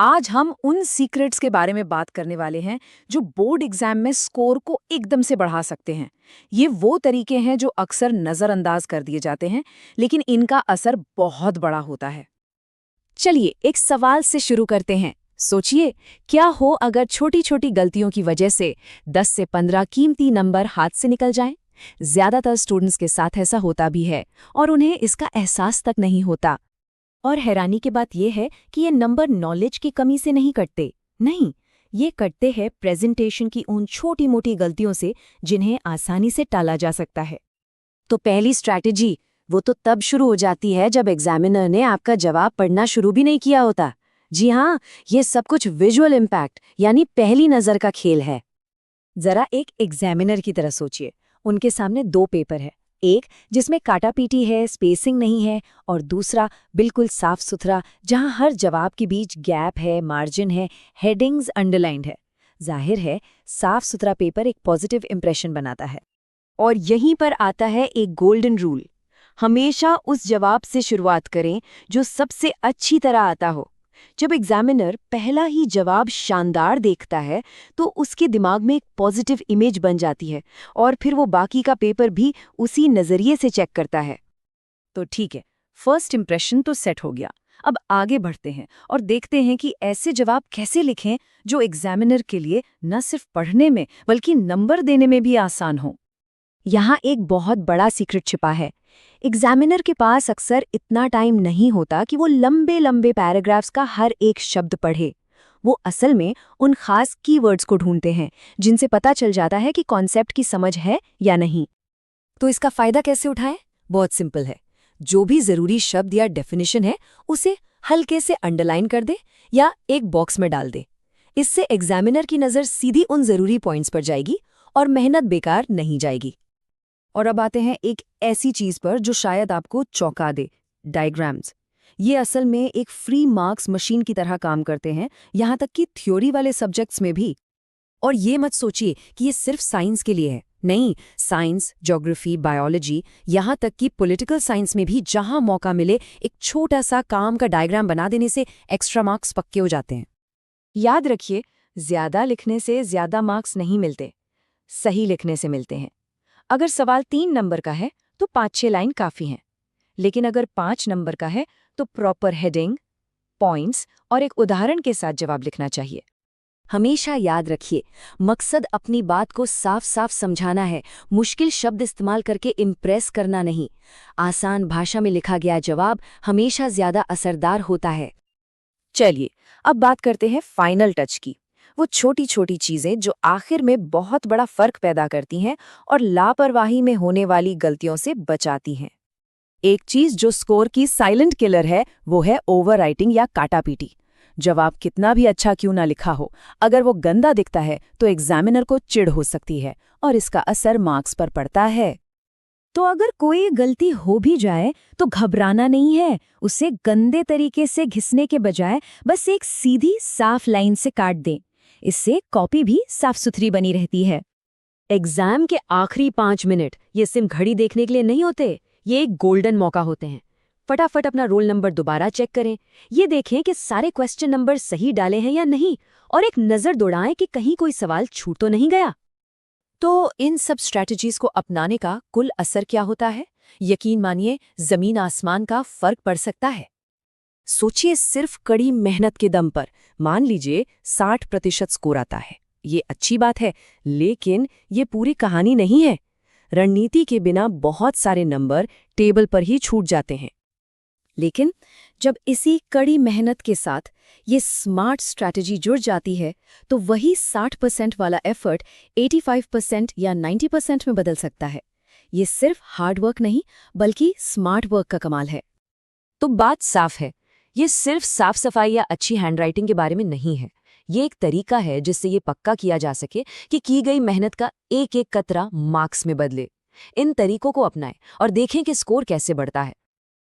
आज हम उन सीक्रेट्स के बारे में बात करने वाले हैं जो बोर्ड एग्जाम में स्कोर को एकदम से बढ़ा सकते हैं। ये वो तरीके हैं जो अक्सर नज़रअंदाज कर दिए जाते हैं, लेकिन इनका असर बहुत बड़ा होता है। चलिए एक सवाल से शुरू करते हैं। सोचिए, क्या हो अगर छोटी छोटी गलतियों की वजह से 10 से 15 कीमती नंबर हाथ से निकल जाएं? ज्यादातर स्टूडेंट्स के साथ ऐसा होता भी है और उन्हें इसका एहसास तक नहीं होता। और हैरानी की बात यह है कि ये नंबर नॉलेज की कमी से नहीं कटते। नहीं, ये कटते हैं प्रेजेंटेशन की उन छोटी मोटी गलतियों से जिन्हें आसानी से टाला जा सकता है। तो पहली स्ट्रैटेजी वो तो तब शुरू हो जाती है जब एग्जामिनर ने आपका जवाब पढ़ना शुरू भी नहीं किया होता। जी हाँ, ये सब कुछ विजुअल इम्पैक्ट यानी पहली नज़र का खेल है। जरा एक एग्जामिनर की तरह सोचिए। उनके सामने दो पेपर है, एक जिसमें काटापीटी है, स्पेसिंग नहीं है, और दूसरा बिल्कुल साफ सुथरा जहां हर जवाब के बीच गैप है, मार्जिन है, हेडिंग्स अंडरलाइंड है। जाहिर है, साफ सुथरा पेपर एक पॉजिटिव इंप्रेशन बनाता है। और यहीं पर आता है एक गोल्डन रूल। हमेशा उस जवाब से शुरुआत करें जो सबसे अच्छी तरह आता हो। जब एग्जामिनर पहला ही जवाब शानदार देखता है तो उसके दिमाग में एक पॉजिटिव इमेज बन जाती है और फिर वो बाकी का पेपर भी उसी नज़रिए से चेक करता है। तो ठीक है, फर्स्ट इंप्रेशन तो सेट हो गया। अब आगे बढ़ते हैं और देखते हैं कि ऐसे जवाब कैसे लिखें जो एग्जामिनर के लिए न सिर्फ पढ़ने में बल्कि नंबर देने में भी आसान हो। यहाँ एक बहुत बड़ा सीक्रेट छिपा है। एग्जामिनर के पास अक्सर इतना टाइम नहीं होता कि वो लंबे लंबे पैराग्राफ्स का हर एक शब्द पढ़े। वो असल में उन खास कीवर्ड्स को ढूंढते हैं जिनसे पता चल जाता है कि कॉन्सेप्ट की समझ है या नहीं। तो इसका फायदा कैसे उठाएं? बहुत सिंपल है। जो भी जरूरी शब्द या डेफिनेशन है उसे हल्के से अंडरलाइन कर दे या एक बॉक्स में डाल दे। इससे एग्जामिनर की नज़र सीधी उन जरूरी पॉइंट्स पर जाएगी और मेहनत बेकार नहीं जाएगी। और अब आते हैं एक ऐसी चीज पर जो शायद आपको चौंका दे, डायग्राम्स। ये असल में एक फ्री मार्क्स मशीन की तरह काम करते हैं, यहाँ तक कि थ्योरी वाले सब्जेक्ट्स में भी। और ये मत सोचिए कि ये सिर्फ साइंस के लिए है। नहीं, साइंस, ज्योग्राफी, बायोलॉजी, यहाँ तक कि पॉलिटिकल साइंस में भी जहाँ मौका मिले एक छोटा सा काम का डायग्राम बना देने से एक्स्ट्रा मार्क्स पक्के हो जाते हैं। याद रखिए, ज्यादा लिखने से ज्यादा मार्क्स नहीं मिलते, सही लिखने से मिलते हैं। अगर सवाल 3 नंबर का है तो 5-6 लाइन काफ़ी हैं, लेकिन अगर 5 नंबर का है तो प्रॉपर हेडिंग, पॉइंट्स और एक उदाहरण के साथ जवाब लिखना चाहिए। हमेशा याद रखिए, मकसद अपनी बात को साफ साफ समझाना है, मुश्किल शब्द इस्तेमाल करके इम्प्रेस करना नहीं। आसान भाषा में लिखा गया जवाब हमेशा ज्यादा असरदार होता है। चलिए, अब बात करते हैं फाइनल टच की। वो छोटी छोटी चीजें जो आखिर में बहुत बड़ा फर्क पैदा करती हैं और लापरवाही में होने वाली गलतियों से बचाती हैं। एक चीज जो स्कोर की साइलेंट किलर है वो है ओवरराइटिंग या काटापीटी। जवाब कितना भी अच्छा क्यों ना लिखा हो, अगर वो गंदा दिखता है तो एग्जामिनर को चिढ़ हो सकती है और इसका असर मार्क्स पर पड़ता है। तो अगर कोई गलती हो भी जाए तो घबराना नहीं है। उसे गंदे तरीके से घिसने के बजाय बस एक सीधी साफ लाइन से काट दें। इससे कॉपी भी साफ सुथरी बनी रहती है। एग्जाम के आखिरी 5 मिनट ये सिर्फ घड़ी देखने के लिए नहीं होते, ये एक गोल्डन मौका होते हैं। फटाफट अपना रोल नंबर दोबारा चेक करें, ये देखें कि सारे क्वेश्चन नंबर सही डाले हैं या नहीं, और एक नज़र दौड़ाएं कि कहीं कोई सवाल छूट तो नहीं गया। तो इन सब स्ट्रैटेजीज को अपनाने का कुल असर क्या होता है? यकीन मानिए, जमीन आसमान का फर्क पड़ सकता है। सोचिए, सिर्फ कड़ी मेहनत के दम पर मान लीजिए 60% स्कोर आता है। ये अच्छी बात है, लेकिन ये पूरी कहानी नहीं है। रणनीति के बिना बहुत सारे नंबर टेबल पर ही छूट जाते हैं। लेकिन जब इसी कड़ी मेहनत के साथ ये स्मार्ट स्ट्रैटेजी जुड़ जाती है तो वही 60% वाला एफर्ट 85% या 90% में बदल सकता है। ये सिर्फ हार्ड वर्क नहीं बल्कि स्मार्ट वर्क का कमाल है। तो बात साफ है, ये सिर्फ साफ सफाई या अच्छी हैंडराइटिंग के बारे में नहीं है। ये एक तरीका है जिससे ये पक्का किया जा सके कि की गई मेहनत का एक एक कतरा मार्क्स में बदले। इन तरीकों को अपनाएं और देखें कि स्कोर कैसे बढ़ता है।